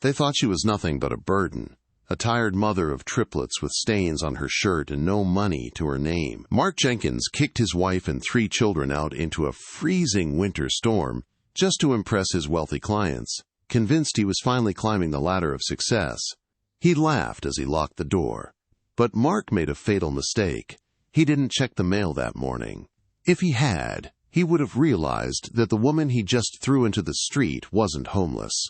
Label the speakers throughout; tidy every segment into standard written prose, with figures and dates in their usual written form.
Speaker 1: They thought she was nothing but a burden, a tired mother of triplets with stains on her shirt and no money to her name. Mark Jenkins kicked his wife and 3 children out into a freezing winter storm just to impress his wealthy clients, convinced he was finally climbing the ladder of success. He laughed as he locked the door. But Mark made a fatal mistake. He didn't check the mail that morning. If he had, he would have realized that the woman he just threw into the street wasn't homeless.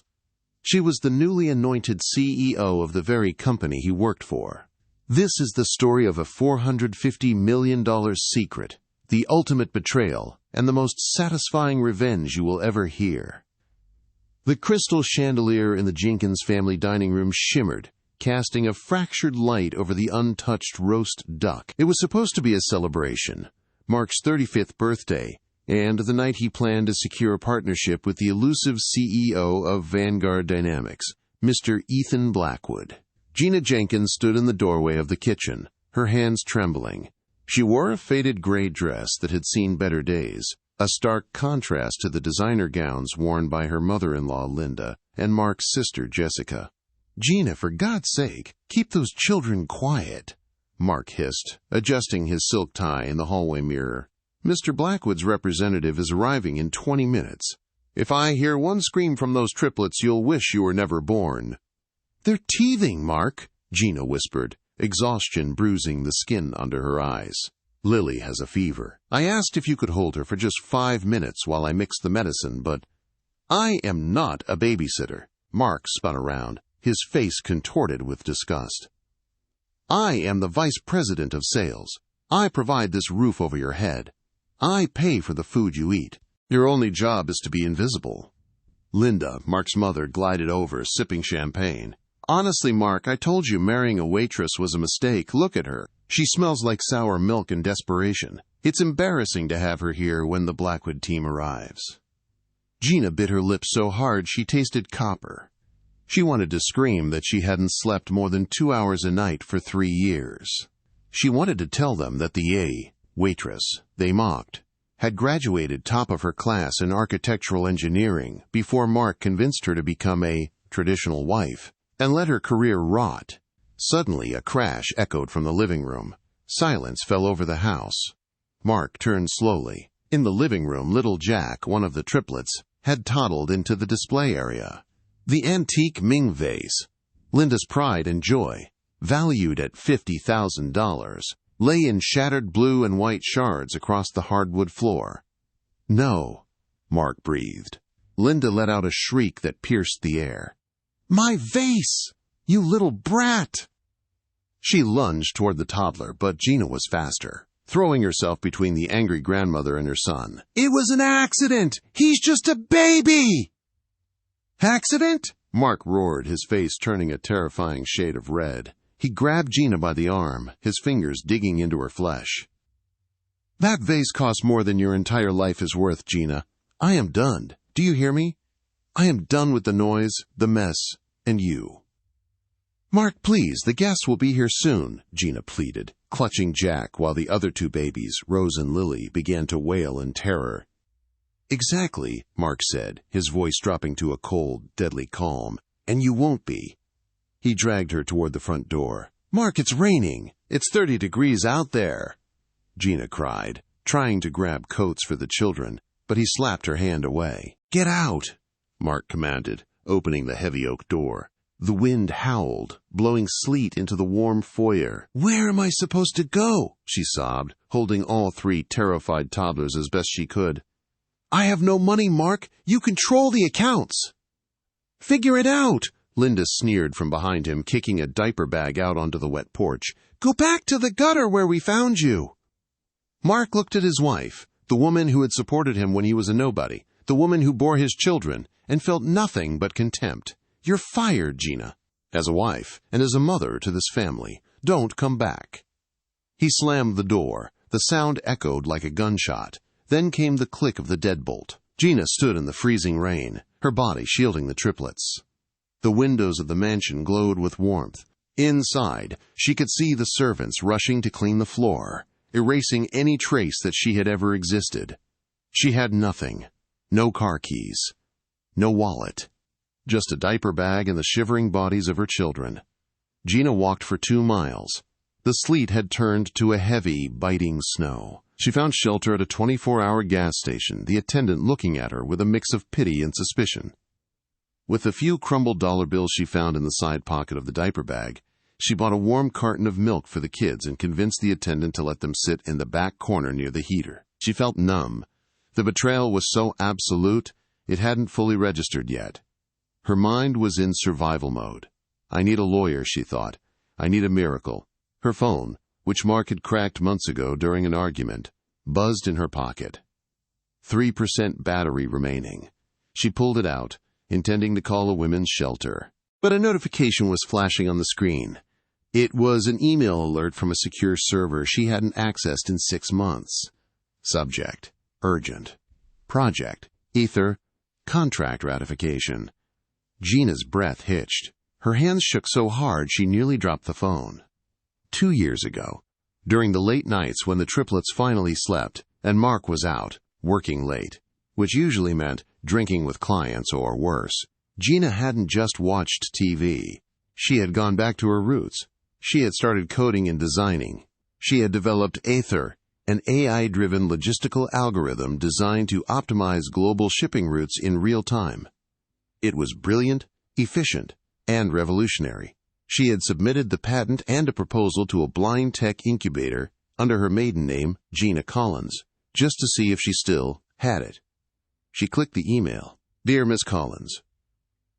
Speaker 1: She was the newly anointed CEO of the very company he worked for. This is the story of a $450 million secret, the ultimate betrayal, and the most satisfying revenge you will ever hear. The crystal chandelier in the Jenkins family dining room shimmered, casting a fractured light over the untouched roast duck. It was supposed to be a celebration, Mark's 35th birthday, and the night he planned to secure a partnership with the elusive CEO of Vanguard Dynamics, Mr. Ethan Blackwood. Gina Jenkins stood in the doorway of the kitchen, her hands trembling. She wore a faded gray dress that had seen better days, a stark contrast to the designer gowns worn by her mother-in-law Linda and Mark's sister Jessica. "Gina, for God's sake, keep those children quiet," Mark hissed, adjusting his silk tie in the hallway mirror. "Mr. Blackwood's representative is arriving in 20 minutes. If I hear one scream from those triplets, you'll wish you were never born." "They're teething, Mark," Gina whispered, exhaustion bruising the skin under her eyes. "Lily has a fever. I asked if you could hold her for just 5 minutes while I mix the medicine, but—" "I am not a babysitter." Mark spun around, his face contorted with disgust. "I am the vice president of sales. I provide this roof over your head. I pay for the food you eat. Your only job is to be invisible." Linda, Mark's mother, glided over, sipping champagne. "Honestly, Mark, I told you marrying a waitress was a mistake. Look at her. She smells like sour milk and desperation. It's embarrassing to have her here when the Blackwood team arrives." Gina bit her lips so hard she tasted copper. She wanted to scream that she hadn't slept more than 2 hours a night for 3 years. She wanted to tell them that the waitress they mocked had graduated top of her class in architectural engineering before Mark convinced her to become a traditional wife and let her career rot. Suddenly, a crash echoed from the living room. Silence fell over the house. Mark turned slowly. In the living room, little Jack, one of the triplets, had toddled into the display area. The antique Ming vase, Linda's pride and joy, valued at $50,000, lay in shattered blue and white shards across the hardwood floor. "No," Mark breathed. Linda let out a shriek that pierced the air. "My vase! You little brat!" She lunged toward the toddler, but Gina was faster, throwing herself between the angry grandmother and her son. "It was an accident! He's just a baby!" "Accident?" Mark roared, his face turning a terrifying shade of red. He grabbed Gina by the arm, his fingers digging into her flesh. "That vase cost more than your entire life is worth, Gina. I am done. Do you hear me? I am done with the noise, the mess, and you." "Mark, please, the guests will be here soon," Gina pleaded, clutching Jack while the other 2 babies, Rose and Lily, began to wail in terror. "Exactly," Mark said, his voice dropping to a cold, deadly calm. "And you won't be." He dragged her toward the front door. "Mark, it's raining. It's 30 degrees out there," Gina cried, trying to grab coats for the children, but he slapped her hand away. "Get out," Mark commanded, opening the heavy oak door. The wind howled, blowing sleet into the warm foyer. "Where am I supposed to go?" she sobbed, holding all 3 terrified toddlers as best she could. "I have no money, Mark. You control the accounts." "Figure it out," Linda sneered from behind him, kicking a diaper bag out onto the wet porch. "Go back to the gutter where we found you." Mark looked at his wife, the woman who had supported him when he was a nobody, the woman who bore his children, and felt nothing but contempt. "You're fired, Gina. As a wife and as a mother to this family, don't come back." He slammed the door. The sound echoed like a gunshot. Then came the click of the deadbolt. Gina stood in the freezing rain, her body shielding the triplets. The windows of the mansion glowed with warmth. Inside, she could see the servants rushing to clean the floor, erasing any trace that she had ever existed. She had nothing. No car keys. No wallet. just a diaper bag and the shivering bodies of her children. Gina walked for 2 miles. The sleet had turned to a heavy, biting snow. She found shelter at a 24-hour gas station, the attendant looking at her with a mix of pity and suspicion. With the few crumbled dollar bills she found in the side pocket of the diaper bag, she bought a warm carton of milk for the kids and convinced the attendant to let them sit in the back corner near the heater. She felt numb. The betrayal was so absolute, it hadn't fully registered yet. Her mind was in survival mode. I need a lawyer, she thought. I need a miracle. Her phone, which Mark had cracked months ago during an argument, buzzed in her pocket. 3% battery remaining. She pulled it out, intending to call a women's shelter. But a notification was flashing on the screen. It was an email alert from a secure server she hadn't accessed in 6 months. Subject: urgent. Project: Ether. Contract ratification. Gina's breath hitched. Her hands shook so hard she nearly dropped the phone. 2 years ago, during the late nights when the triplets finally slept and Mark was out, working late, which usually meant drinking with clients or worse, Gina hadn't just watched TV. She had gone back to her roots. She had started coding and designing. She had developed Aether, an AI-driven logistical algorithm designed to optimize global shipping routes in real time. It was brilliant, efficient, and revolutionary. She had submitted the patent and a proposal to a blind tech incubator under her maiden name, Gina Collins, just to see if she still had it. She clicked the email. Dear Miss Collins,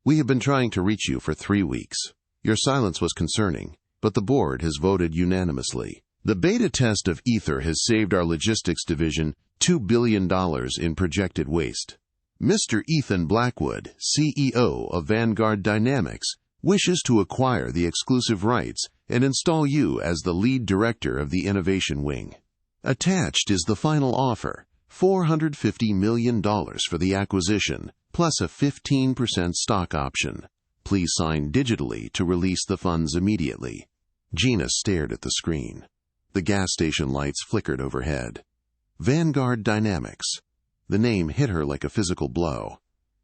Speaker 1: we have been trying to reach you for 3 weeks. Your silence was concerning, but the board has voted unanimously. The beta test of Ether has saved our logistics division $2 billion in projected waste. Mr. Ethan Blackwood, CEO of Vanguard Dynamics, wishes to acquire the exclusive rights and install you as the lead director of the innovation wing. Attached is the final offer, $450 million for the acquisition, plus a 15% stock option. Please sign digitally to release the funds immediately. Gina stared at the screen. The gas station lights flickered overhead. Vanguard Dynamics. The name hit her like a physical blow.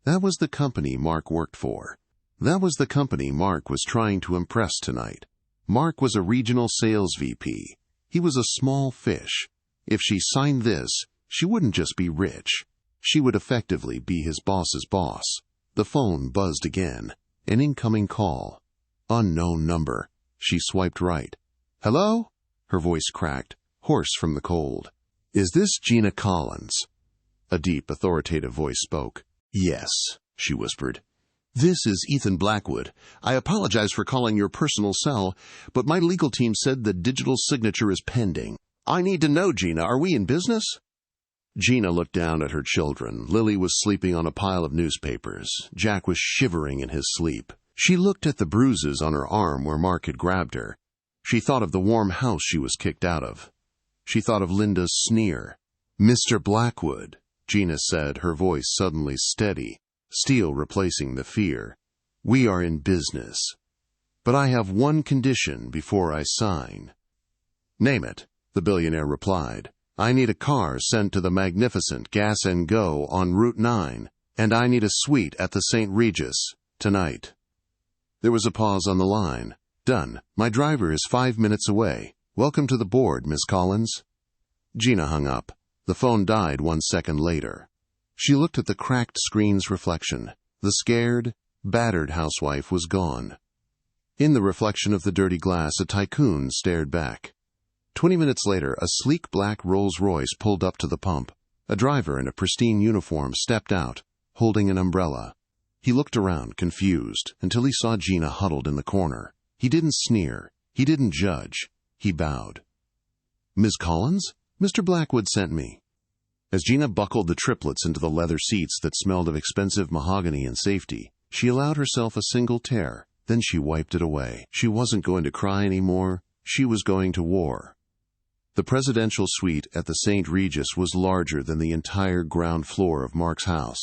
Speaker 1: That was the company Mark worked for. That was the company Mark was trying to impress tonight. Mark was a regional sales VP. He was a small fish. If she signed this, she wouldn't just be rich. She would effectively be his boss's boss. The phone buzzed again. An incoming call. Unknown number. She swiped right. Hello? Her voice cracked, hoarse from the cold. Is this Gina Collins? A deep, authoritative voice spoke. Yes, she whispered. This is Ethan Blackwood. I apologize for calling your personal cell, but my legal team said the digital signature is pending. I need to know, Gina, are we in business? Gina looked down at her children. Lily was sleeping on a pile of newspapers. Jack was shivering in his sleep. She looked at the bruises on her arm where Mark had grabbed her. She thought of the warm house she was kicked out of. She thought of Linda's sneer. Mr. Blackwood, Gina said, her voice suddenly steady, steel replacing the fear. We are in business. But I have one condition before I sign. Name it, the billionaire replied. I need a car sent to the magnificent Gas and Go on Route 9, and I need a suite at the St. Regis, tonight. There was a pause on the line. Done. My driver is 5 minutes away. Welcome to the board, Miss Collins. Gina hung up. The phone died 1 second later. She looked at the cracked screen's reflection. The scared, battered housewife was gone. In the reflection of the dirty glass, a tycoon stared back. 20 minutes later, a sleek black Rolls-Royce pulled up to the pump. A driver in a pristine uniform stepped out, holding an umbrella. He looked around, confused, until he saw Gina huddled in the corner. He didn't sneer. He didn't judge. He bowed. Ms. Collins? Mr. Blackwood sent me. As Gina buckled the triplets into the leather seats that smelled of expensive mahogany and safety, she allowed herself a single tear. Then she wiped it away. She wasn't going to cry anymore. She was going to war. The presidential suite at the St. Regis was larger than the entire ground floor of Mark's house.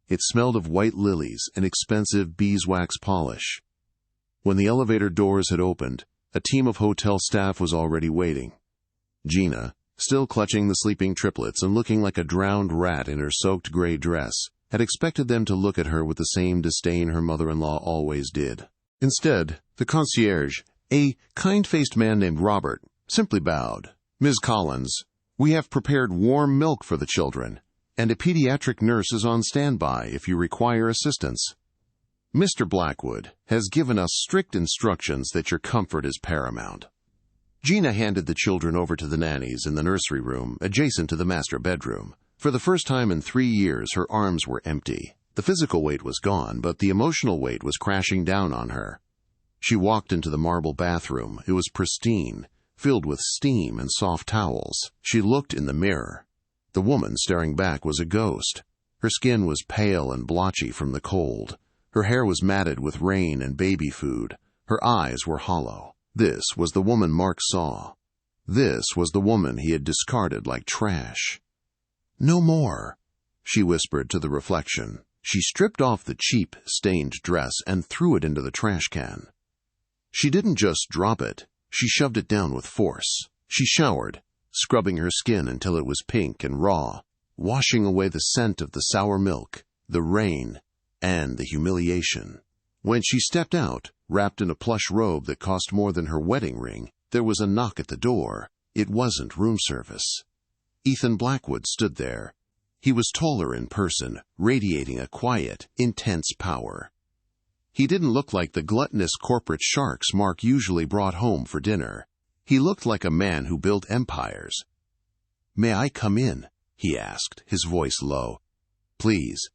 Speaker 1: It smelled of white lilies and expensive beeswax polish. When the elevator doors had opened, a team of hotel staff was already waiting. Gina, still clutching the sleeping triplets and looking like a drowned rat in her soaked gray dress, had expected them to look at her with the same disdain her mother-in-law always did. Instead, the concierge, a kind-faced man named Robert, simply bowed. "Ms. Collins, we have prepared warm milk for the children, and a pediatric nurse is on standby if you require assistance. Mr. Blackwood has given us strict instructions that your comfort is paramount." Gina handed the children over to the nannies in the nursery room adjacent to the master bedroom. For the first time in 3 years, her arms were empty. The physical weight was gone, but the emotional weight was crashing down on her. She walked into the marble bathroom. It was pristine, filled with steam and soft towels. She looked in the mirror. The woman staring back was a ghost. Her skin was pale and blotchy from the cold. Her hair was matted with rain and baby food. Her eyes were hollow. This was the woman Mark saw. This was the woman he had discarded like trash. "No more," she whispered to the reflection. She stripped off the cheap, stained dress and threw it into the trash can. She didn't just drop it. She shoved it down with force. She showered, scrubbing her skin until it was pink and raw, washing away the scent of the sour milk, the rain, and the humiliation. When she stepped out, wrapped in a plush robe that cost more than her wedding ring, there was a knock at the door. It wasn't room service. Ethan Blackwood stood there. He was taller in person, radiating a quiet, intense power. He didn't look like the gluttonous corporate sharks Mark usually brought home for dinner. He looked like a man who built empires. "May I come in?" he asked, his voice low. "Please."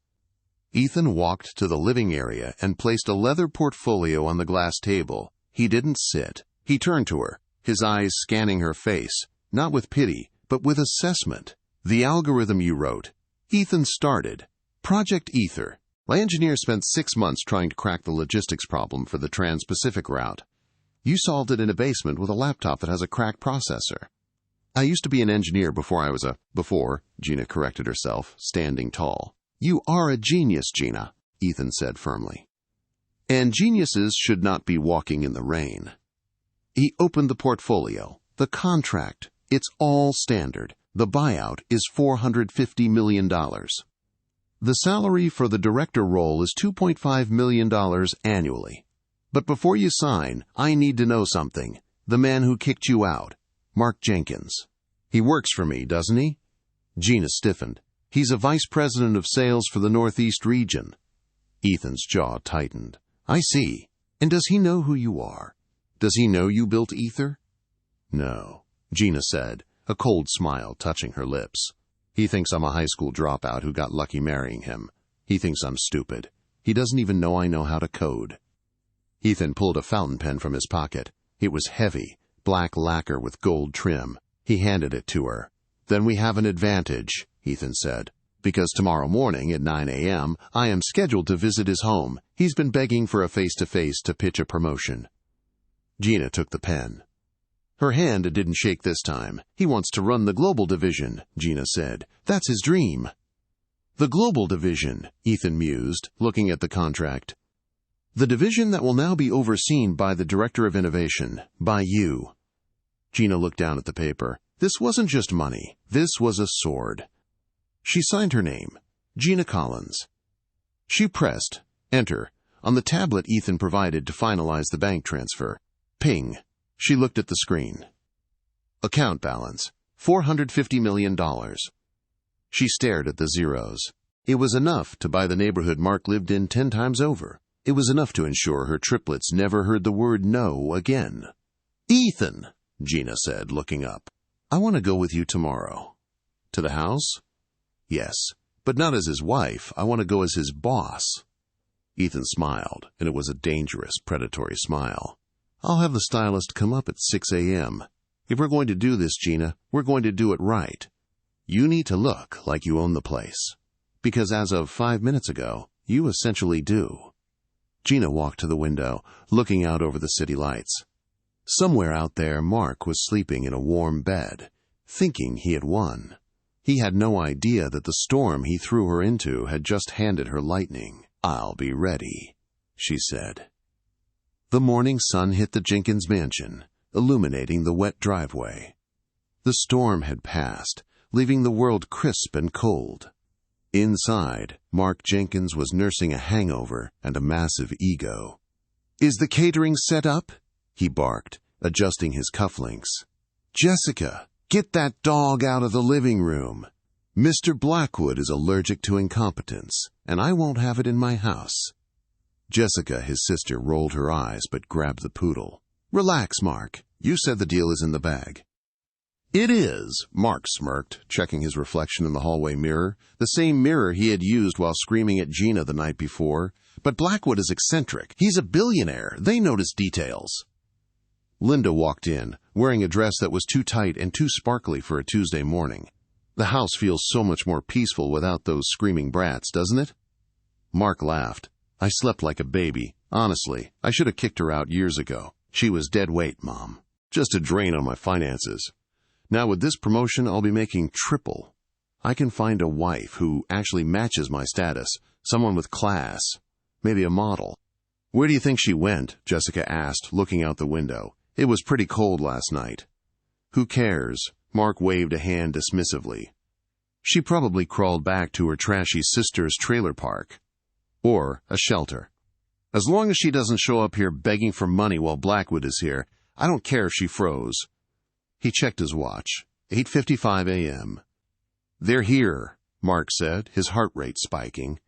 Speaker 1: Ethan walked to the living area and placed a leather portfolio on the glass table. He didn't sit. He turned to her, his eyes scanning her face, not with pity, but with assessment. "The algorithm you wrote." Ethan started. "Project Ether. My engineer spent 6 months trying to crack the logistics problem for the Trans-Pacific route. You solved it in a basement with a laptop that has a cracked processor." "I used to be an engineer before I was a—" "Before," Gina corrected herself, standing tall. "You are a genius, Gina," Ethan said firmly. "And geniuses should not be walking in the rain." He opened the portfolio. "The contract. It's all standard. The buyout is $450 million. The salary for the director role is $2.5 million annually. But before you sign, I need to know something. The man who kicked you out, Mark Jenkins. He works for me, doesn't he?" Gina stiffened. "He's a vice president of sales for the Northeast region." Ethan's jaw tightened. "I see. And does he know who you are? Does he know you built Ether?" "No," Gina said, a cold smile touching her lips. "He thinks I'm a high school dropout who got lucky marrying him. He thinks I'm stupid. He doesn't even know I know how to code." Ethan pulled a fountain pen from his pocket. It was heavy, black lacquer with gold trim. He handed it to her. "Then we have an advantage," Ethan said, "because tomorrow morning at 9 a.m. I am scheduled to visit his home. He's been begging for a face-to-face to pitch a promotion." Gina took the pen. Her hand didn't shake this time. "He wants to run the global division," Gina said. "That's his dream." "The global division," Ethan mused, looking at the contract. "The division that will now be overseen by the Director of Innovation, by you." Gina looked down at the paper. This wasn't just money. This was a sword. She signed her name, Gina Collins. She pressed Enter on the tablet Ethan provided to finalize the bank transfer. Ping. She looked at the screen. Account balance, $450 million. She stared at the zeros. It was enough to buy the neighborhood Mark lived in 10 times over. It was enough to ensure her triplets never heard the word no again. "Ethan," Gina said, looking up, "I want to go with you tomorrow." "To the house?" "Yes, but not as his wife. I want to go as his boss." Ethan smiled, and it was a dangerous, predatory smile. "I'll have the stylist come up at 6 a.m. If we're going to do this, Gina, we're going to do it right. You need to look like you own the place. Because as of 5 minutes ago, you essentially do." Gina walked to the window, looking out over the city lights. Somewhere out there, Mark was sleeping in a warm bed, thinking he had won. He had no idea that the storm he threw her into had just handed her lightning. "I'll be ready," she said. The morning sun hit the Jenkins mansion, illuminating the wet driveway. The storm had passed, leaving the world crisp and cold. Inside, Mark Jenkins was nursing a hangover and a massive ego. "Is the catering set up?" he barked, adjusting his cufflinks. "Jessica, get that dog out of the living room. Mr. Blackwood is allergic to incompetence, and I won't have it in my house." Jessica, his sister, rolled her eyes but grabbed the poodle. "Relax, Mark. You said the deal is in the bag." "It is," Mark smirked, checking his reflection in the hallway mirror, the same mirror he had used while screaming at Gina the night before. "But Blackwood is eccentric. He's a billionaire. They notice details." Linda walked in, wearing a dress that was too tight and too sparkly for a Tuesday morning. "The house feels so much more peaceful without those screaming brats, doesn't it?" Mark laughed. "I slept like a baby. Honestly, I should have kicked her out years ago. She was dead weight, Mom. Just a drain on my finances. Now with this promotion, I'll be making triple. I can find a wife who actually matches my status, someone with class, maybe a model." "Where do you think she went?" Jessica asked, looking out the window. "It was pretty cold last night." "Who cares?" Mark waved a hand dismissively. "She probably crawled back to her trashy sister's trailer park. Or a shelter. As long as she doesn't show up here begging for money while Blackwood is here, I don't care if she froze." He checked his watch. 8:55 a.m. "They're here," Mark said, his heart rate spiking.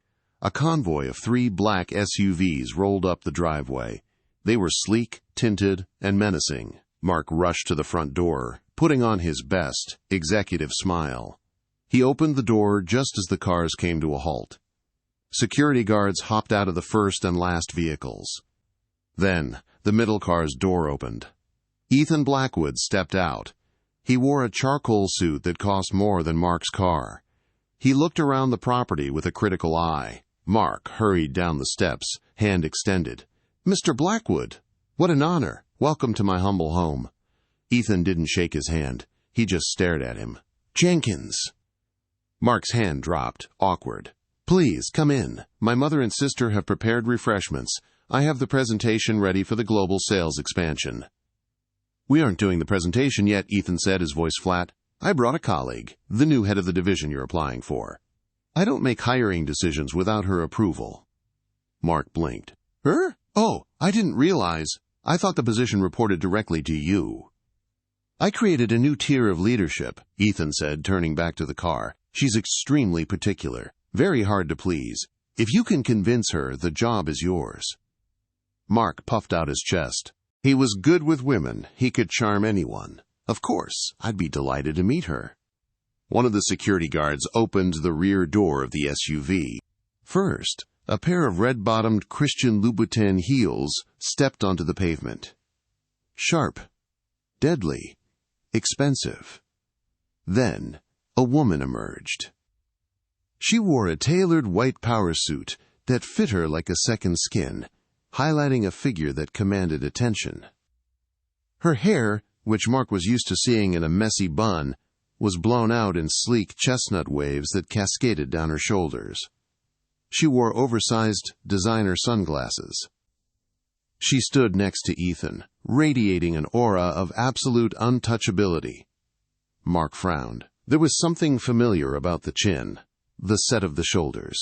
Speaker 1: A convoy of 3 black SUVs rolled up the driveway. They were sleek, tinted, and menacing. Mark rushed to the front door, putting on his best, executive smile. He opened the door just as the cars came to a halt. Security guards hopped out of the first and last vehicles. Then, the middle car's door opened. Ethan Blackwood stepped out. He wore a charcoal suit that cost more than Mark's car. He looked around the property with a critical eye. Mark hurried down the steps, hand extended. "Mr. Blackwood, what an honor. Welcome to my humble home." Ethan didn't shake his hand. He just stared at him. "Jenkins." Mark's hand dropped, awkward. "Please, come in. My mother and sister have prepared refreshments. I have the presentation ready for the global sales expansion." "We aren't doing the presentation yet," Ethan said, his voice flat. "I brought a colleague, the new head of the division you're applying for. I don't make hiring decisions without her approval." Mark blinked. "Her? Oh, I didn't realize. I thought the position reported directly to you." "I created a new tier of leadership," Ethan said, turning back to the car. "She's extremely particular, very hard to please. If you can convince her, the job is yours." Mark puffed out his chest. He was good with women. He could charm anyone. "Of course, I'd be delighted to meet her." One of the security guards opened the rear door of the SUV. First, a pair of red-bottomed Christian Louboutin heels stepped onto the pavement. Sharp, deadly, expensive. Then, a woman emerged. She wore a tailored white power suit that fit her like a second skin, highlighting a figure that commanded attention. Her hair, which Mark was used to seeing in a messy bun, was blown out in sleek chestnut waves that cascaded down her shoulders. She wore oversized designer sunglasses. She stood next to Ethan, radiating an aura of absolute untouchability. Mark frowned. There was something familiar about the chin, the set of the shoulders.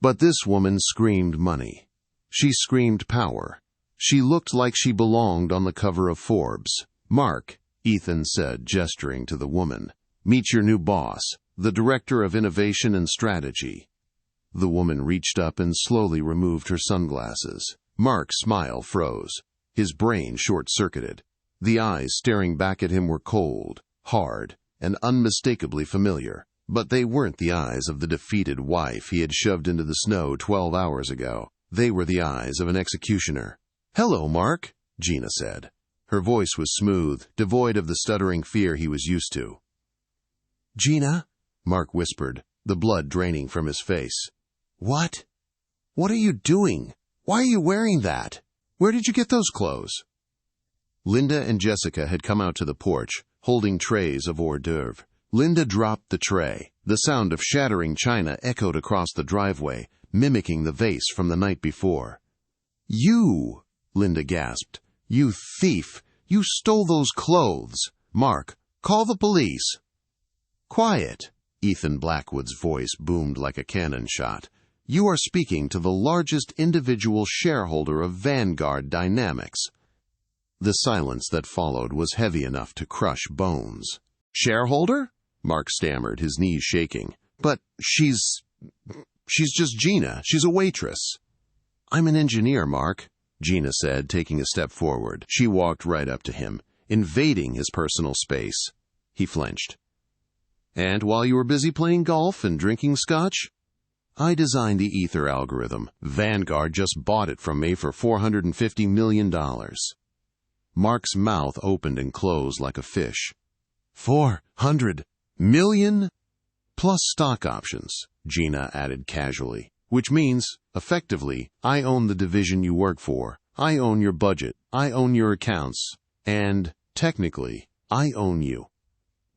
Speaker 1: But this woman screamed money. She screamed power. She looked like she belonged on the cover of Forbes. "Mark," Ethan said, gesturing to the woman, "meet your new boss, the Director of Innovation and Strategy." The woman reached up and slowly removed her sunglasses. Mark's smile froze. His brain short-circuited. The eyes staring back at him were cold, hard, and unmistakably familiar. But they weren't the eyes of the defeated wife he had shoved into the snow 12 hours ago. They were the eyes of an executioner. "Hello, Mark," Gina said. Her voice was smooth, devoid of the stuttering fear he was used to. "Gina?" Mark whispered, the blood draining from his face. "What? What are you doing? Why are you wearing that? Where did you get those clothes?" Linda and Jessica had come out to the porch, holding trays of hors d'oeuvre. Linda dropped the tray. The sound of shattering china echoed across the driveway, mimicking the vase from the night before. "You!" Linda gasped. "You thief! You stole those clothes! Mark, call the police!" "Quiet!" Ethan Blackwood's voice boomed like a cannon shot. "You are speaking to the largest individual shareholder of Vanguard Dynamics." The silence that followed was heavy enough to crush bones. "Shareholder?" Mark stammered, his knees shaking. "But she's just Gina. She's a waitress." "I'm an engineer, Mark," Gina said, taking a step forward. She walked right up to him, invading his personal space. He flinched. "And while you were busy playing golf and drinking scotch?" "I designed the Ether algorithm. Vanguard just bought it from me for $450 million. Mark's mouth opened and closed like a fish. $400 million? Plus stock options, Gina added casually. Which means, effectively, I own the division you work for. I own your budget. I own your accounts. And, technically, I own you."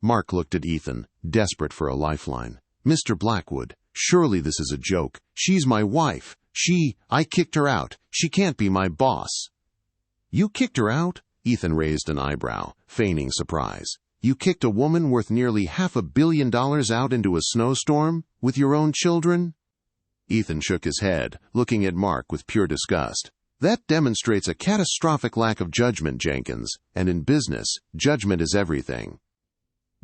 Speaker 1: Mark looked at Ethan, desperate for a lifeline. "Mr. Blackwood, surely this is a joke. She's my wife. I kicked her out. She can't be my boss." "You kicked her out?" Ethan raised an eyebrow, feigning surprise. "You kicked a woman worth nearly $500 million out into a snowstorm? With your own children?" Ethan shook his head, looking at Mark with pure disgust. "That demonstrates a catastrophic lack of judgment, Jenkins, and in business, judgment is everything."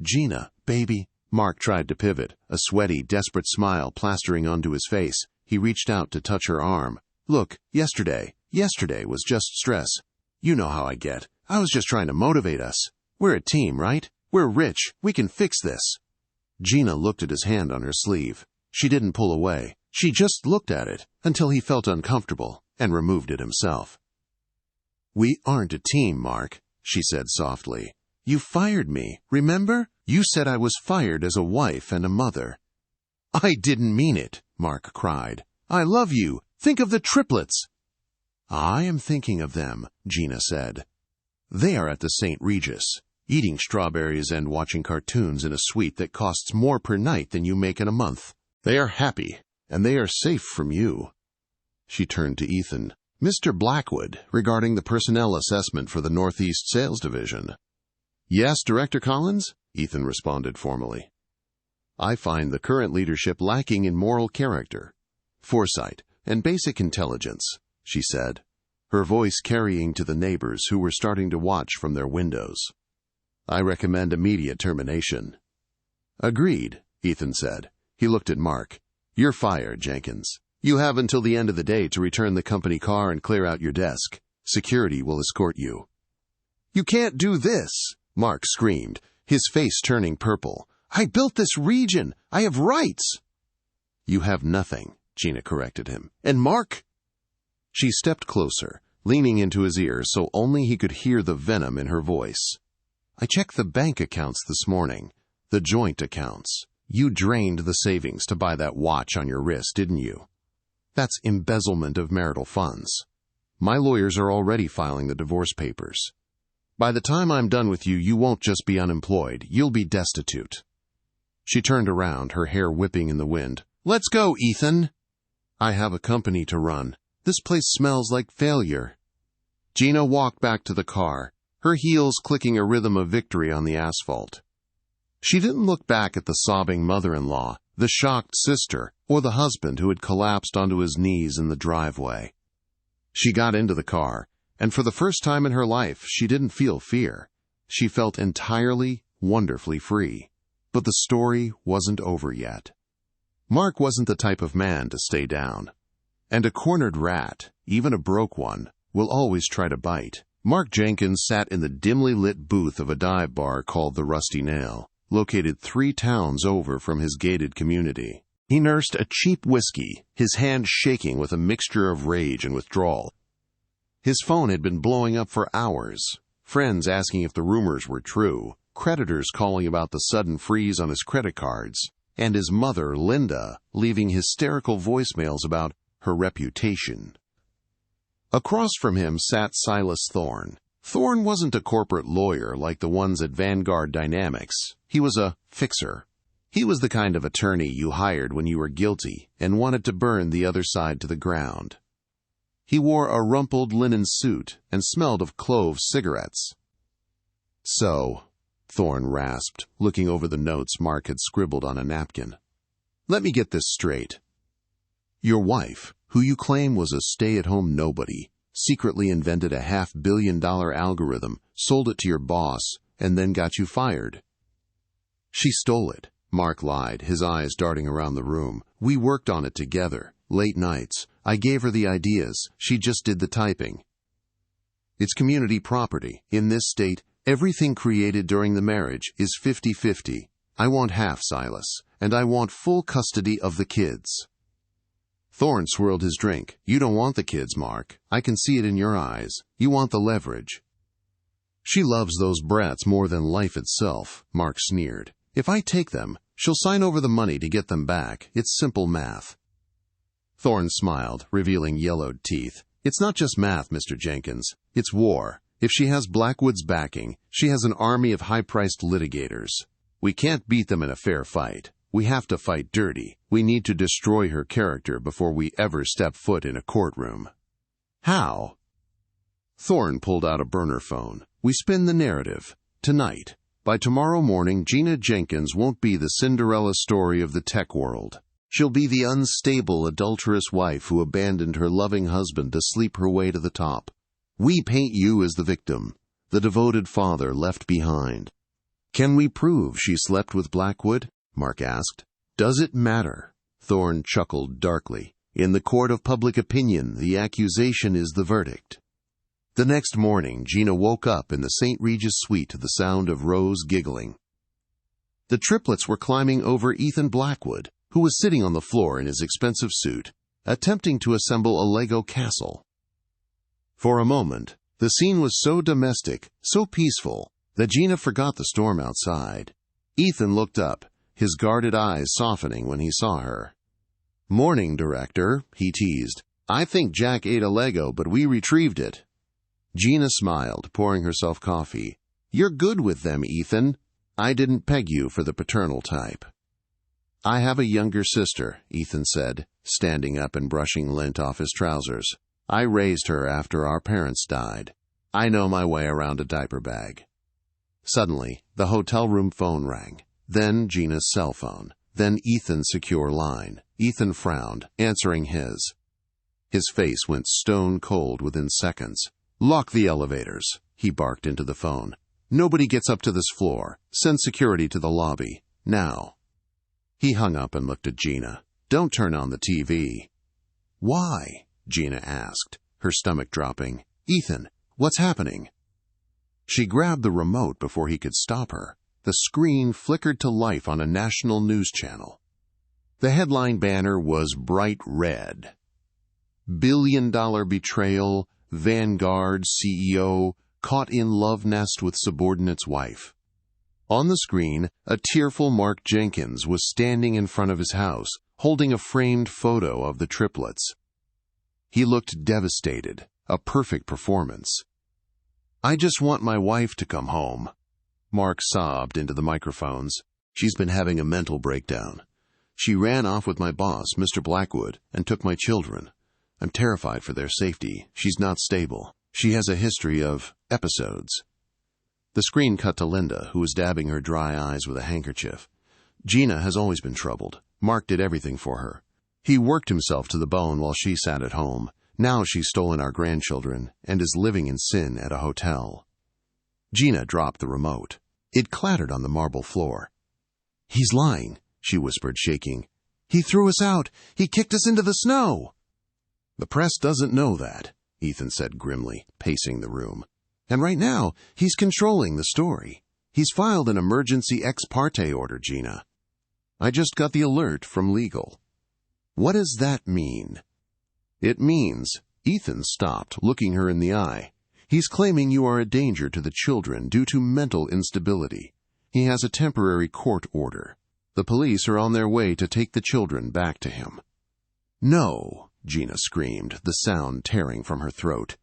Speaker 1: "Gina, baby." Mark tried to pivot, a sweaty, desperate smile plastering onto his face. He reached out to touch her arm. "Look, yesterday was just stress. You know how I get. I was just trying to motivate us. We're a team, right? We're rich. We can fix this." Gina looked at his hand on her sleeve. She didn't pull away. She just looked at it until he felt uncomfortable and removed it himself. "We aren't a team, Mark," she said softly. "You fired me, remember? You said I was fired as a wife and a mother." "I didn't mean it," Mark cried. "I love you. Think of the triplets." "I am thinking of them," Gina said. "They are at the St. Regis, eating strawberries and watching cartoons in a suite that costs more per night than you make in a month. They are happy, and they are safe from you." She turned to Ethan. "Mr. Blackwood, regarding the personnel assessment for the Northeast Sales Division." "Yes, Director Collins?" Ethan responded formally. "I find the current leadership lacking in moral character, foresight, and basic intelligence," she said, her voice carrying to the neighbors who were starting to watch from their windows. "I recommend immediate termination." "Agreed," Ethan said. He looked at Mark. "You're fired, Jenkins. You have until the end of the day to return the company car and clear out your desk. Security will escort you." "You can't do this," Mark screamed, his face turning purple. "I built this region. I have rights." "You have nothing," Gina corrected him. "And Mark—" She stepped closer, leaning into his ear so only he could hear the venom in her voice. "I checked the bank accounts this morning. The joint accounts. You drained the savings to buy that watch on your wrist, didn't you? That's embezzlement of marital funds. My lawyers are already filing the divorce papers. By the time I'm done with you, you won't just be unemployed. You'll be destitute." She turned around, her hair whipping in the wind. "Let's go, Ethan." "I have a company to run. This place smells like failure." Gina walked back to the car, her heels clicking a rhythm of victory on the asphalt. She didn't look back at the sobbing mother-in-law, the shocked sister, or the husband who had collapsed onto his knees in the driveway. She got into the car, and for the first time in her life, she didn't feel fear. She felt entirely, wonderfully free. But the story wasn't over yet. Mark wasn't the type of man to stay down. And a cornered rat, even a broke one, will always try to bite. Mark Jenkins sat in the dimly lit booth of a dive bar called the Rusty Nail, located 3 towns over from his gated community. He nursed a cheap whiskey, his hand shaking with a mixture of rage and withdrawal. His phone had been blowing up for hours, friends asking if the rumors were true, creditors calling about the sudden freeze on his credit cards, and his mother, Linda, leaving hysterical voicemails about her reputation. Across from him sat Silas Thorne. Thorne wasn't a corporate lawyer like the ones at Vanguard Dynamics. He was a fixer. He was the kind of attorney you hired when you were guilty and wanted to burn the other side to the ground. He wore a rumpled linen suit and smelled of clove cigarettes. "So, Thorne rasped, looking over the notes Mark had scribbled on a napkin. Let me get this straight. Your wife, who you claim was a stay-at-home nobody, secretly invented a $500 million algorithm, sold it to your boss, and then got you fired. She stole it, Mark lied, his eyes darting around the room. We worked on it together, late nights. I gave her the ideas. She just did the typing. It's community property. In this state, everything created during the marriage is 50-50. I want half, Silas, and I want full custody of the kids. Thorne swirled his drink. You don't want the kids, Mark. I can see it in your eyes. You want the leverage. She loves those brats more than life itself, Mark sneered. If I take them, she'll sign over the money to get them back. It's simple math. Thorne smiled, revealing yellowed teeth. It's not just math, Mr. Jenkins. It's war. If she has Blackwood's backing, she has an army of high-priced litigators. We can't beat them in a fair fight. We have to fight dirty. We need to destroy her character before we ever step foot in a courtroom. How? Thorne pulled out a burner phone. We spin the narrative. Tonight. By tomorrow morning, Gina Jenkins won't be the Cinderella story of the tech world. She'll be the unstable, adulterous wife who abandoned her loving husband to sleep her way to the top. We paint you as the victim, the devoted father left behind. Can we prove she slept with Blackwood? Mark asked. Does it matter? Thorne chuckled darkly. In the court of public opinion, the accusation is the verdict. The next morning, Gina woke up in the St. Regis suite to the sound of Rose giggling. The triplets were climbing over Ethan Blackwood, who was sitting on the floor in his expensive suit, attempting to assemble a Lego castle. For a moment, the scene was so domestic, so peaceful, that Gina forgot the storm outside. Ethan looked up, his guarded eyes softening when he saw her. Morning, Director, he teased. I think Jack ate a Lego, but we retrieved it. Gina smiled, pouring herself coffee. You're good with them, Ethan. I didn't peg you for the paternal type. I have a younger sister, Ethan said, standing up and brushing lint off his trousers. I raised her after our parents died. I know my way around a diaper bag. Suddenly, the hotel room phone rang. Then Gina's cell phone. Then Ethan's secure line. Ethan frowned, answering his. His face went stone cold within seconds. Lock the elevators, he barked into the phone. Nobody gets up to this floor. Send security to the lobby. Now. He hung up and looked at Gina. Don't turn on the TV. Why? Gina asked, her stomach dropping. Ethan, what's happening? She grabbed the remote before he could stop her. The screen flickered to life on a national news channel. The headline banner was bright red. Billion-dollar betrayal, Vanguard CEO caught in love nest with subordinate's wife. On the screen, a tearful Mark Jenkins was standing in front of his house, holding a framed photo of the triplets. He looked devastated, a perfect performance. I just want my wife to come home. Mark sobbed into the microphones. She's been having a mental breakdown. She ran off with my boss, Mr. Blackwood, and took my children. I'm terrified for their safety. She's not stable. She has a history of episodes. The screen cut to Linda, who was dabbing her dry eyes with a handkerchief. Gina has always been troubled. Mark did everything for her. He worked himself to the bone while she sat at home. Now she's stolen our grandchildren and is living in sin at a hotel. Gina dropped the remote. It clattered on the marble floor. He's lying, she whispered, shaking. He threw us out. He kicked us into the snow. The press doesn't know that, Ethan said grimly, pacing the room. And right now, he's controlling the story. He's filed an emergency ex parte order, Gina. I just got the alert from legal. What does that mean? It means, Ethan stopped, looking her in the eye. He's claiming you are a danger to the children due to mental instability. He has a temporary court order. The police are on their way to take the children back to him. No, Gina screamed, the sound tearing from her throat.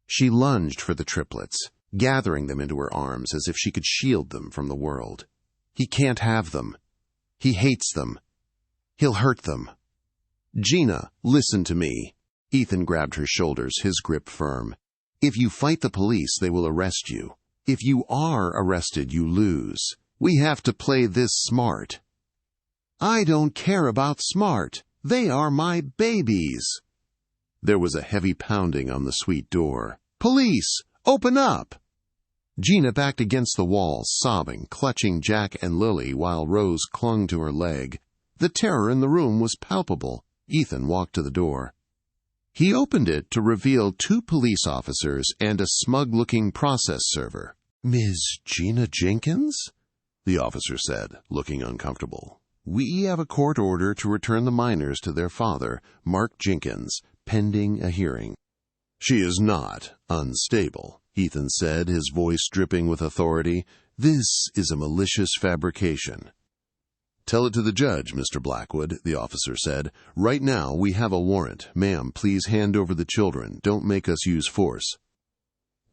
Speaker 1: She lunged for the triplets, gathering them into her arms as if she could shield them from the world. He can't have them. He hates them. He'll hurt them. Gina, listen to me. Ethan grabbed her shoulders, his grip firm. If you fight the police, they will arrest you. If you are arrested, you lose. We have to play this smart." "I don't care about smart. They are my babies." There was a heavy pounding on the suite door. "Police! Open up!" Gina backed against the wall, sobbing, clutching Jack and Lily while Rose clung to her leg. The terror in the room was palpable. Ethan walked to the door. He opened it to reveal 2 police officers and a smug-looking process server. "Ms. Gina Jenkins?" the officer said, looking uncomfortable. "We have a court order to return the minors to their father, Mark Jenkins, pending a hearing." "She is not unstable," Ethan said, his voice dripping with authority. "This is a malicious fabrication." "Tell it to the judge, Mr. Blackwood," the officer said. "Right now we have a warrant. Ma'am, please hand over the children. Don't make us use force."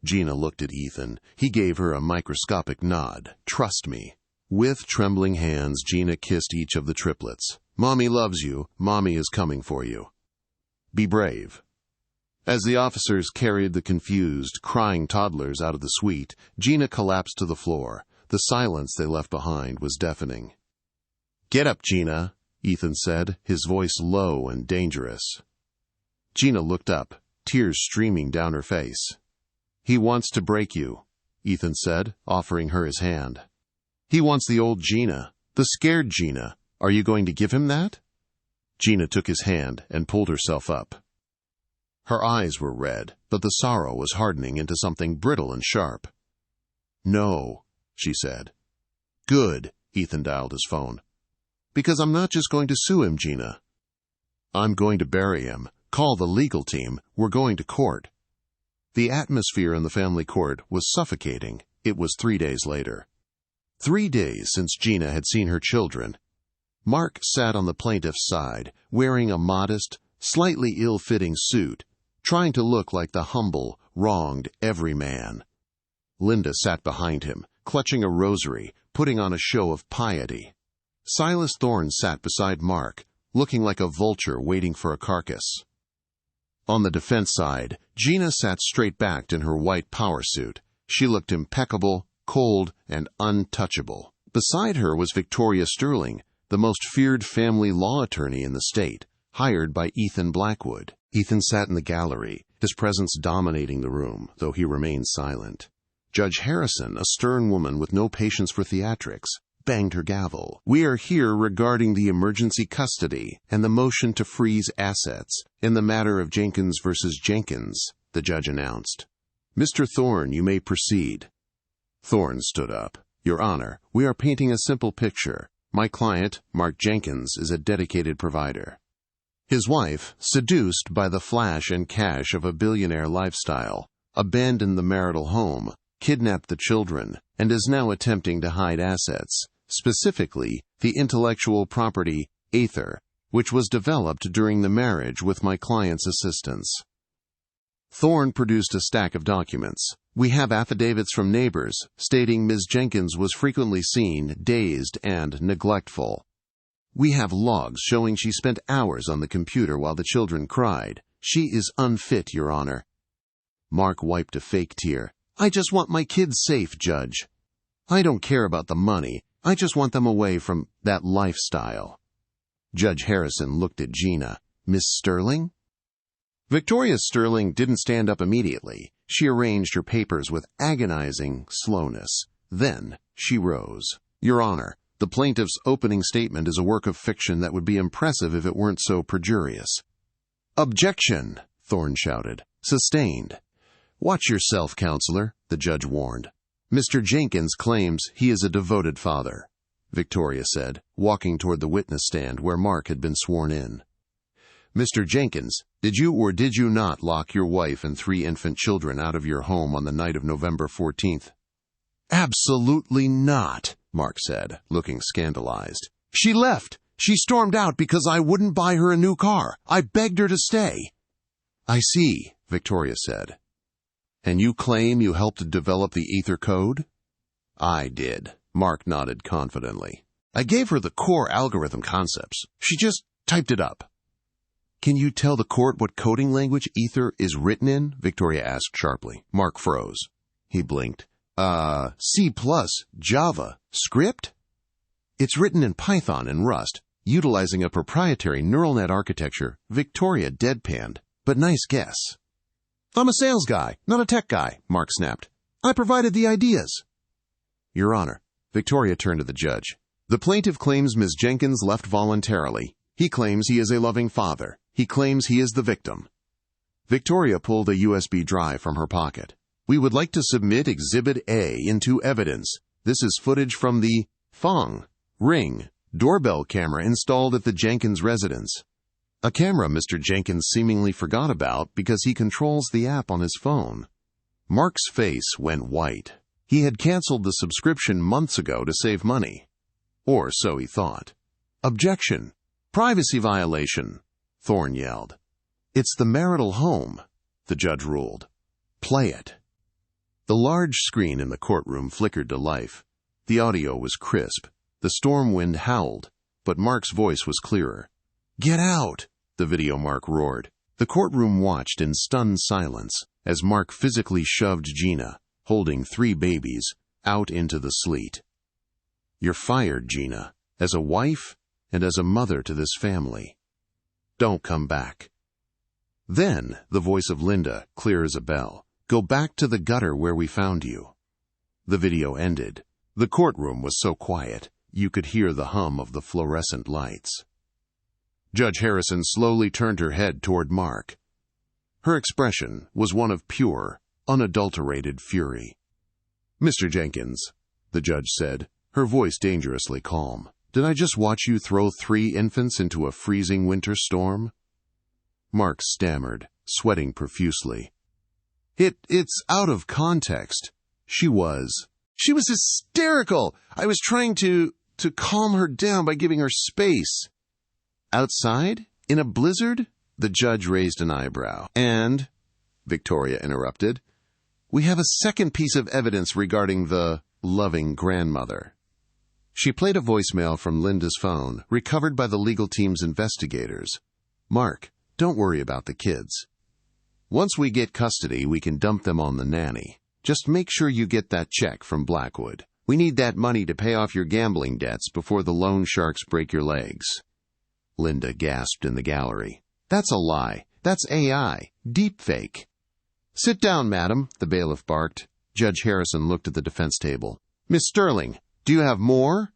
Speaker 1: Gina looked at Ethan. He gave her a microscopic nod. "Trust me." With trembling hands, Gina kissed each of the triplets. "Mommy loves you. Mommy is coming for you. Be brave." As the officers carried the confused, crying toddlers out of the suite, Gina collapsed to the floor. The silence they left behind was deafening. "Get up, Gina," Ethan said, his voice low and dangerous. Gina looked up, tears streaming down her face. "He wants to break you," Ethan said, offering her his hand. "He wants the old Gina, the scared Gina. Are you going to give him that?" Gina took his hand and pulled herself up. Her eyes were red, but the sorrow was hardening into something brittle and sharp. "No," she said. "Good," Ethan dialed his phone. "Because I'm not just going to sue him, Gina. I'm going to bury him. Call the legal team. We're going to court." The atmosphere in the family court was suffocating. It was 3 days later. 3 days since Gina had seen her children. Mark sat on the plaintiff's side, wearing a modest, slightly ill-fitting suit, trying to look like the humble, wronged everyman. Linda sat behind him, clutching a rosary, putting on a show of piety. Silas Thorne sat beside Mark, looking like a vulture waiting for a carcass. On the defense side, Gina sat straight-backed in her white power suit. She looked impeccable, cold, and untouchable. Beside her was Victoria Sterling, the most feared family law attorney in the state, hired by Ethan Blackwood. Ethan sat in the gallery, his presence dominating the room, though he remained silent. Judge Harrison, a stern woman with no patience for theatrics, banged her gavel. "We are here regarding the emergency custody and the motion to freeze assets in the matter of Jenkins versus Jenkins," the judge announced. "Mr. Thorne, you may proceed." Thorne stood up. "Your Honor, we are painting a simple picture. My client, Mark Jenkins, is a dedicated provider. His wife, seduced by the flash and cash of a billionaire lifestyle, abandoned the marital home, kidnapped the children, and is now attempting to hide assets, specifically the intellectual property Aether, which was developed during the marriage with my client's assistance." Thorne produced a stack of documents. "We have affidavits from neighbors stating Ms. Jenkins was frequently seen dazed and neglectful. We have logs showing she spent hours on the computer while the children cried. She is unfit, Your Honor." Mark wiped a fake tear. "I just want my kids safe, Judge. I don't care about the money. I just want them away from that lifestyle." Judge Harrison looked at Gina. "Miss Sterling?" Victoria Sterling didn't stand up immediately. She arranged her papers with agonizing slowness. Then she rose. "Your Honor, the plaintiff's opening statement is a work of fiction that would be impressive if it weren't so perjurious." "Objection!" Thorne shouted. "Sustained." "Watch yourself, counselor," the judge warned. "Mr. Jenkins claims he is a devoted father," Victoria said, walking toward the witness stand where Mark had been sworn in. "Mr. Jenkins, did you or did you not lock your wife and 3 infant children out of your home on the night of November 14th? "Absolutely not," Mark said, looking scandalized. "She left. She stormed out because I wouldn't buy her a new car. I begged her to stay." "I see," Victoria said. "And you claim you helped develop the Aether code?" "I did," Mark nodded confidently. "I gave her the core algorithm concepts. She just typed it up." "Can you tell the court what coding language Aether is written in?" Victoria asked sharply. Mark froze. He blinked. C++, Java, script? It's written in Python and Rust, utilizing a proprietary neural net architecture, Victoria deadpanned. But nice guess. I'm a sales guy, not a tech guy, Mark snapped. I provided the ideas. Your Honor, Victoria turned to the judge. The plaintiff claims Ms. Jenkins left voluntarily. He claims he is a loving father. He claims he is the victim. Victoria pulled a USB drive from her pocket. We would like to submit Exhibit A into evidence. This is footage from the Ring doorbell camera installed at the Jenkins residence. A camera Mr. Jenkins seemingly forgot about because he controls the app on his phone. Mark's face went white. He had canceled the subscription months ago to save money. Or so he thought. Objection. Privacy violation, Thorne yelled. It's the marital home, the judge ruled. Play it. The large screen in the courtroom flickered to life. The audio was crisp. The storm wind howled, but Mark's voice was clearer. Get out, the video Mark roared. The courtroom watched in stunned silence as Mark physically shoved Gina, holding 3 babies, out into the sleet. You're fired, Gina, as a wife and as a mother to this family. Don't come back. Then, the voice of Linda, clear as a bell. Go back to the gutter where we found you. The video ended. The courtroom was so quiet, you could hear the hum of the fluorescent lights. Judge Harrison slowly turned her head toward Mark. Her expression was one of pure, unadulterated fury. Mr. Jenkins, the judge said, her voice dangerously calm, did I just watch you throw 3 infants into a freezing winter storm? Mark stammered, sweating profusely. It's out of context. She was hysterical. I was trying to calm her down by giving her space. Outside? In a blizzard? The judge raised an eyebrow. And, Victoria interrupted, we have a second piece of evidence regarding the loving grandmother. She played a voicemail from Linda's phone, recovered by the legal team's investigators. Mark, don't worry about the kids. Once we get custody, we can dump them on the nanny. Just make sure you get that check from Blackwood. We need that money to pay off your gambling debts before the loan sharks break your legs. Linda gasped in the gallery. That's a lie. That's AI. Deepfake. Sit down, madam, the bailiff barked. Judge Harrison looked at the defense table. Miss Sterling, do you have more?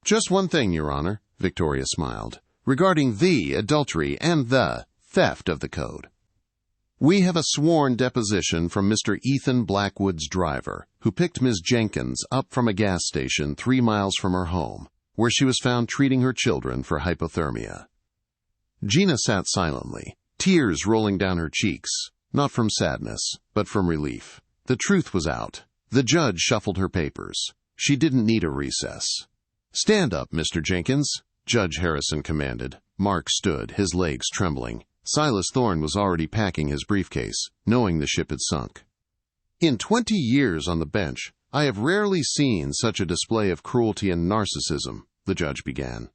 Speaker 1: Just one thing, Your Honor, Victoria smiled, regarding the adultery and the theft of the code. We have a sworn deposition from Mr. Ethan Blackwood's driver, who picked Ms. Jenkins up from a gas station 3 miles from her home, where she was found treating her children for hypothermia. Gina sat silently, tears rolling down her cheeks, not from sadness, but from relief. The truth was out. The judge shuffled her papers. She didn't need a recess. Stand up, Mr. Jenkins, Judge Harrison commanded. Mark stood, his legs trembling. Silas Thorne was already packing his briefcase, knowing the ship had sunk. In 20 years on the bench, I have rarely seen such a display of cruelty and narcissism, the judge began.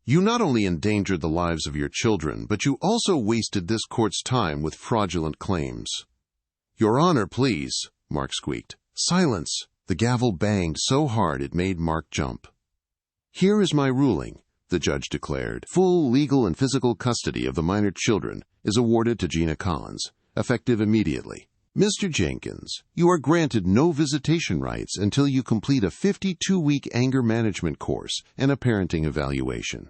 Speaker 1: You not only endangered the lives of your children, but you also wasted this court's time with fraudulent claims. Your Honor, please, Mark squeaked. Silence! The gavel banged so hard it made Mark jump. Here is my ruling, the judge declared. Full legal and physical custody of the minor children is awarded to Gina Collins, effective immediately. Mr. Jenkins, you are granted no visitation rights until you complete a 52-week anger management course and a parenting evaluation.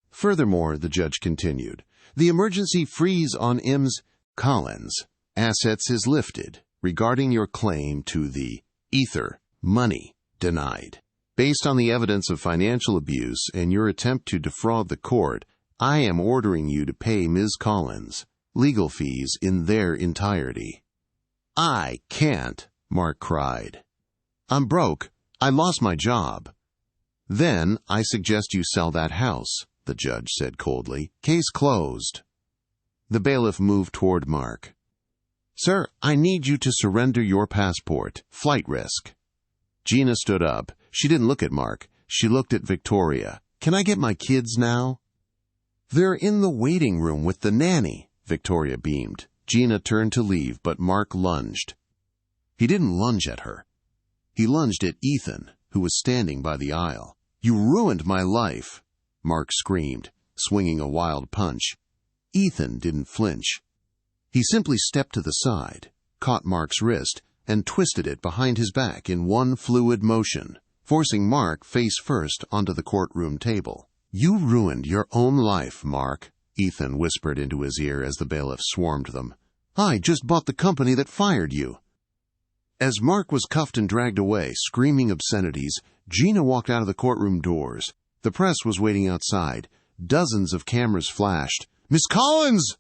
Speaker 1: Furthermore, the judge continued, the emergency freeze on Ms. Collins' assets is lifted regarding your claim to the ether money denied. Based on the evidence of financial abuse and your attempt to defraud the court, I am ordering you to pay Ms. Collins legal fees in their entirety. I can't, Mark cried. I'm broke. I lost my job. Then I suggest you sell that house, the judge said coldly. Case closed. The bailiff moved toward Mark. Sir, I need you to surrender your passport. Flight risk. Gina stood up. She didn't look at Mark. She looked at Victoria. Can I get my kids now? They're in the waiting room with the nanny, Victoria beamed. Gina turned to leave, but Mark lunged. He didn't lunge at her. He lunged at Ethan, who was standing by the aisle. "You ruined my life," Mark screamed, swinging a wild punch. Ethan didn't flinch. He simply stepped to the side, caught Mark's wrist, and twisted it behind his back in one fluid motion, forcing Mark face first onto the courtroom table. "You ruined your own life, Mark," Ethan whispered into his ear as the bailiff swarmed them. "I just bought the company that fired you." As Mark was cuffed and dragged away, screaming obscenities, Gina walked out of the courtroom doors. The press was waiting outside. Dozens of cameras flashed. "Miss Collins!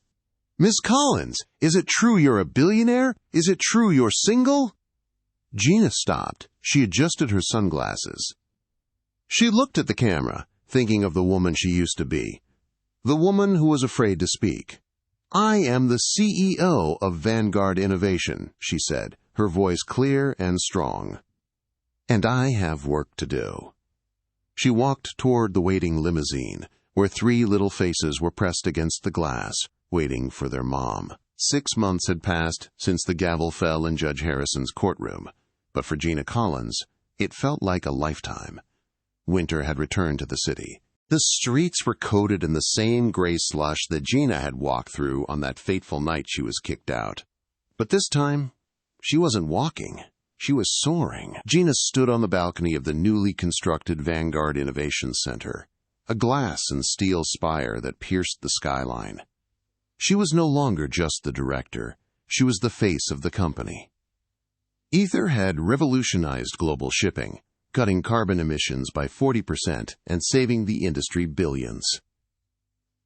Speaker 1: Miss Collins, is it true you're a billionaire? Is it true you're single?" Gina stopped. She adjusted her sunglasses. She looked at the camera, thinking of the woman she used to be. The woman who was afraid to speak. "I am the CEO of Vanguard Innovation," she said, her voice clear and strong. "And I have work to do." She walked toward the waiting limousine, where 3 little faces were pressed against the glass, waiting for their mom. 6 months had passed since the gavel fell in Judge Harrison's courtroom, but for Gina Collins, it felt like a lifetime. Winter had returned to the city. The streets were coated in the same gray slush that Gina had walked through on that fateful night she was kicked out. But this time, she wasn't walking. She was soaring. Gina stood on the balcony of the newly constructed Vanguard Innovation Center, a glass and steel spire that pierced the skyline. She was no longer just the director. She was the face of the company. Ether had revolutionized global shipping, cutting carbon emissions by 40% and saving the industry billions.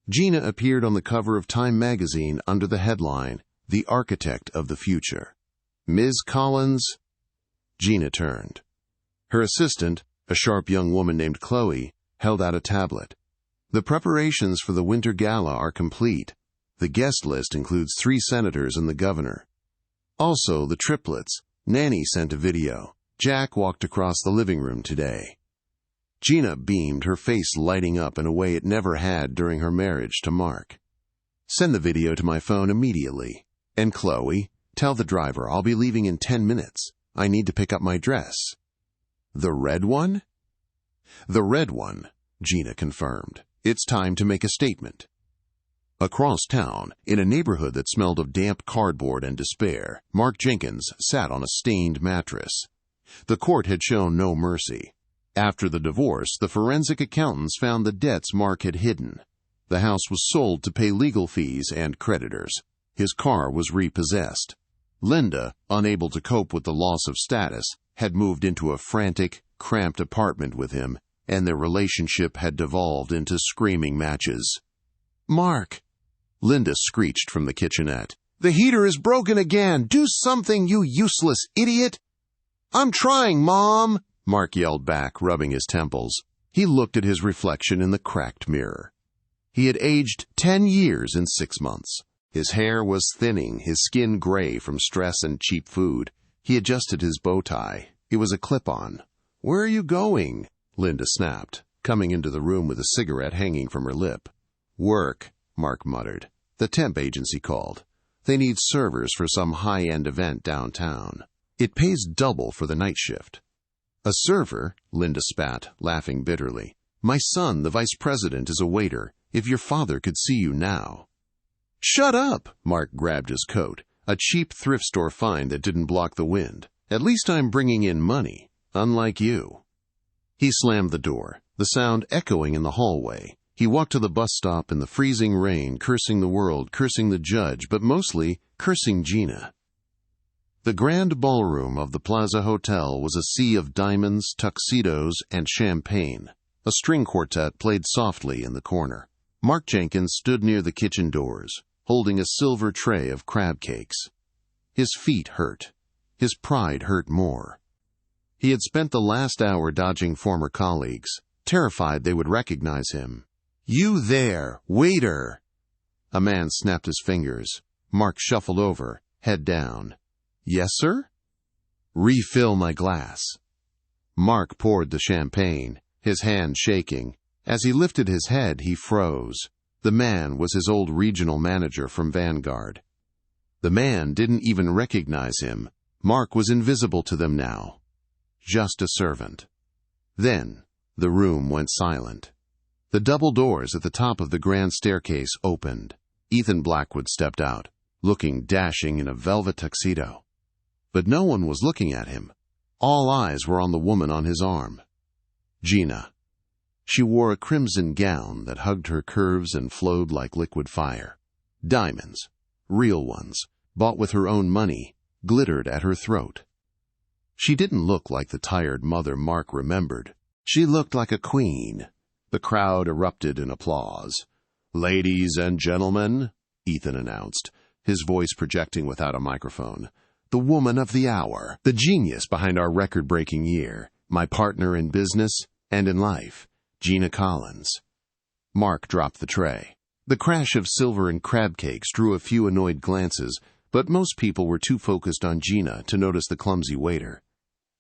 Speaker 1: Gina appeared on the cover of Time magazine under the headline, "The Architect of the Future." "Ms. Collins?" Gina turned. Her assistant, a sharp young woman named Chloe, held out a tablet. "The preparations for the Winter Gala are complete. The guest list includes 3 senators and the governor. Also, the triplets. Nanny sent a video. Jack walked across the living room today." Gina beamed, her face lighting up in a way it never had during her marriage to Mark. "Send the video to my phone immediately. And Chloe, tell the driver I'll be leaving in 10 minutes. I need to pick up my dress." "The red one?" "The red one," Gina confirmed. "It's time to make a statement." Across town, in a neighborhood that smelled of damp cardboard and despair, Mark Jenkins sat on a stained mattress. The court had shown no mercy. After the divorce, the forensic accountants found the debts Mark had hidden. The house was sold to pay legal fees and creditors. His car was repossessed. Linda, unable to cope with the loss of status, had moved into a frantic, cramped apartment with him, and their relationship had devolved into screaming matches. "Mark!" Linda screeched from the kitchenette. "The heater is broken again! Do something, you useless idiot!" "I'm trying, Mom!" Mark yelled back, rubbing his temples. He looked at his reflection in the cracked mirror. He had aged 10 years in 6 months. His hair was thinning, his skin gray from stress and cheap food. He adjusted his bow tie. It was a clip-on. "Where are you going?" Linda snapped, coming into the room with a cigarette hanging from her lip. "Work," Mark muttered. "The temp agency called. They need servers for some high-end event downtown. It pays double for the night shift." "A server?" Linda spat, laughing bitterly. "My son, the vice president, is a waiter. If your father could see you now." "Shut up!" Mark grabbed his coat, a cheap thrift store find that didn't block the wind. "At least I'm bringing in money, unlike you." He slammed the door, the sound echoing in the hallway. He walked to the bus stop in the freezing rain, cursing the world, cursing the judge, but mostly cursing Gina. The grand ballroom of the Plaza Hotel was a sea of diamonds, tuxedos, and champagne. A string quartet played softly in the corner. Mark Jenkins stood near the kitchen doors, holding a silver tray of crab cakes. His feet hurt. His pride hurt more. He had spent the last hour dodging former colleagues, terrified they would recognize him. "You there, waiter!" A man snapped his fingers. Mark shuffled over, head down. "Yes, sir?" "Refill my glass." Mark poured the champagne, his hand shaking. As he lifted his head, he froze. The man was his old regional manager from Vanguard. The man didn't even recognize him. Mark was invisible to them now, just a servant. Then the room went silent. The double doors at the top of the grand staircase opened. Ethan Blackwood stepped out, looking dashing in a velvet tuxedo. But no one was looking at him. All eyes were on the woman on his arm. Gina. She wore a crimson gown that hugged her curves and flowed like liquid fire. Diamonds, real ones, bought with her own money, glittered at her throat. She didn't look like the tired mother Mark remembered. She looked like a queen. The crowd erupted in applause. "Ladies and gentlemen," Ethan announced, his voice projecting without a microphone, "the woman of the hour, the genius behind our record-breaking year, my partner in business and in life, Gina Collins." Mark dropped the tray. The crash of silver and crab cakes drew a few annoyed glances, but most people were too focused on Gina to notice the clumsy waiter.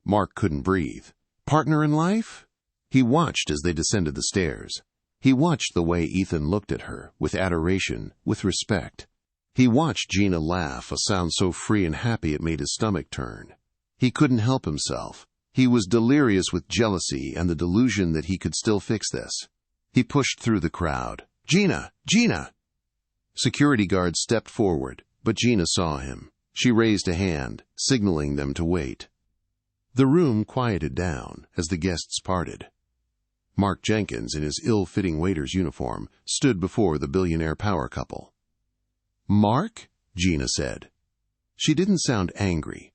Speaker 1: Mark couldn't breathe. Partner in life? He watched as they descended the stairs. He watched the way Ethan looked at her, with adoration, with respect. He watched Gina laugh, a sound so free and happy it made his stomach turn. He couldn't help himself. He was delirious with jealousy and the delusion that he could still fix this. He pushed through the crowd. "Gina! Gina!" Security guards stepped forward, but Gina saw him. She raised a hand, signaling them to wait. The room quieted down as the guests parted. Mark Jenkins, in his ill-fitting waiter's uniform, stood before the billionaire power couple. "Mark?" Gina said. She didn't sound angry.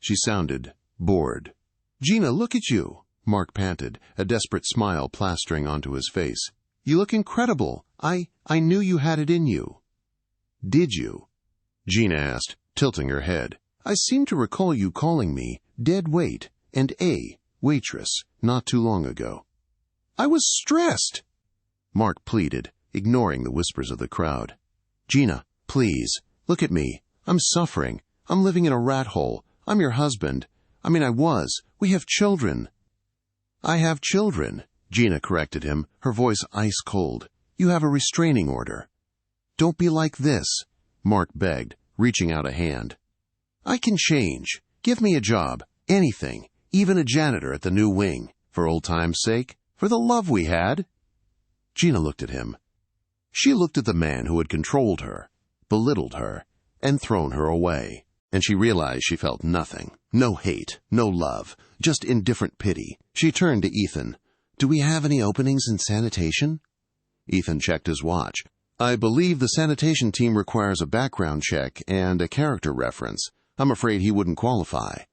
Speaker 1: She sounded bored. "Gina, look at you," Mark panted, a desperate smile plastering onto his face. "You look incredible. I knew you had it in you." "Did you?" Gina asked, tilting her head. "I seem to recall you calling me dead weight and a waitress not too long ago." "I was stressed," Mark pleaded, ignoring the whispers of the crowd. "Gina, please, look at me. I'm suffering. I'm living in a rat hole. I'm your husband. I was. We have children." "I have children," Gina corrected him, her voice ice cold. "You have a restraining order." "Don't be like this," Mark begged, reaching out a hand. "I can change. Give me a job. Anything. Even a janitor at the new wing. For old time's sake. For the love we had." Gina looked at him. She looked at the man who had controlled her, belittled her, and thrown her away, and she realized she felt nothing. No hate, no love, just indifferent pity. She turned to Ethan. "Do we have any openings in sanitation?" Ethan checked his watch. "I believe the sanitation team requires a background check and a character reference. I'm afraid he wouldn't qualify."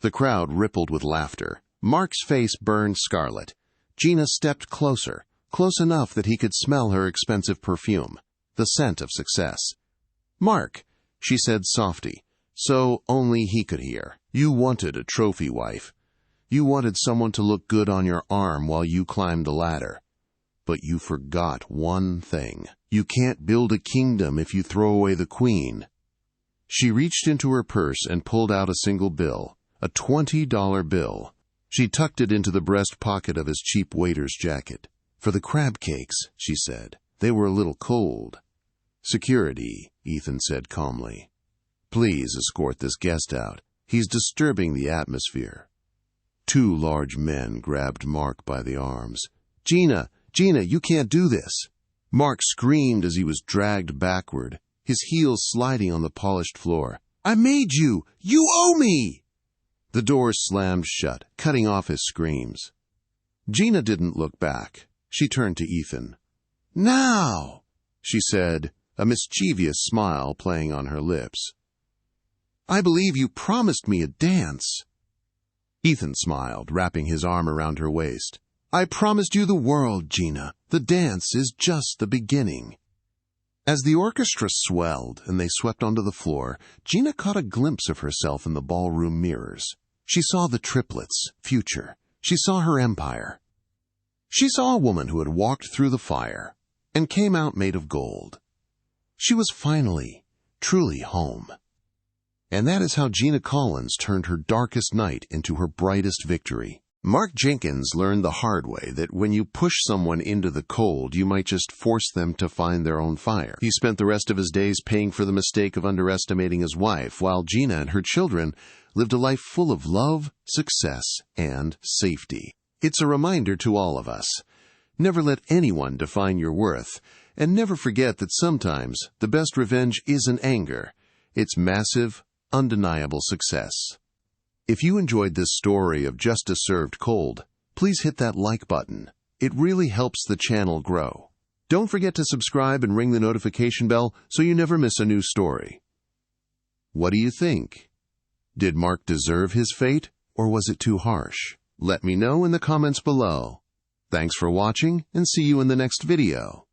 Speaker 1: The crowd rippled with laughter. Mark's face burned scarlet. Gina stepped closer, close enough that he could smell her expensive perfume, the scent of success. "Mark," she said softly, so only he could hear, "you wanted a trophy wife. You wanted someone to look good on your arm while you climbed the ladder. But you forgot one thing. You can't build a kingdom if you throw away the queen." She reached into her purse and pulled out a single bill, a $20 bill. She tucked it into the breast pocket of his cheap waiter's jacket. "For the crab cakes," she said. "They were a little cold." "Security," Ethan said calmly. "Please escort this guest out. He's disturbing the atmosphere." Two large men grabbed Mark by the arms. "Gina, Gina, you can't do this." Mark screamed as he was dragged backward, his heels sliding on the polished floor. "I made you! You owe me!" The door slammed shut, cutting off his screams. Gina didn't look back. She turned to Ethan. "Now," she said, a mischievous smile playing on her lips. "I believe you promised me a dance." Ethan smiled, wrapping his arm around her waist. "I promised you the world, Gina. The dance is just the beginning." As the orchestra swelled and they swept onto the floor, Gina caught a glimpse of herself in the ballroom mirrors. She saw the triplets, future. She saw her empire. She saw a woman who had walked through the fire and came out made of gold. She was finally, truly home. And that is how Gina Collins turned her darkest night into her brightest victory. Mark Jenkins learned the hard way that when you push someone into the cold, you might just force them to find their own fire. He spent the rest of his days paying for the mistake of underestimating his wife, while Gina and her children lived a life full of love, success, and safety. It's a reminder to all of us. Never let anyone define your worth, and never forget that sometimes the best revenge isn't anger. It's massive, undeniable success. If you enjoyed this story of justice served cold, please hit that like button. It really helps the channel grow. Don't forget to subscribe and ring the notification bell so you never miss a new story. What do you think? Did Mark deserve his fate, or was it too harsh? Let me know in the comments below. Thanks for watching, and see you in the next video.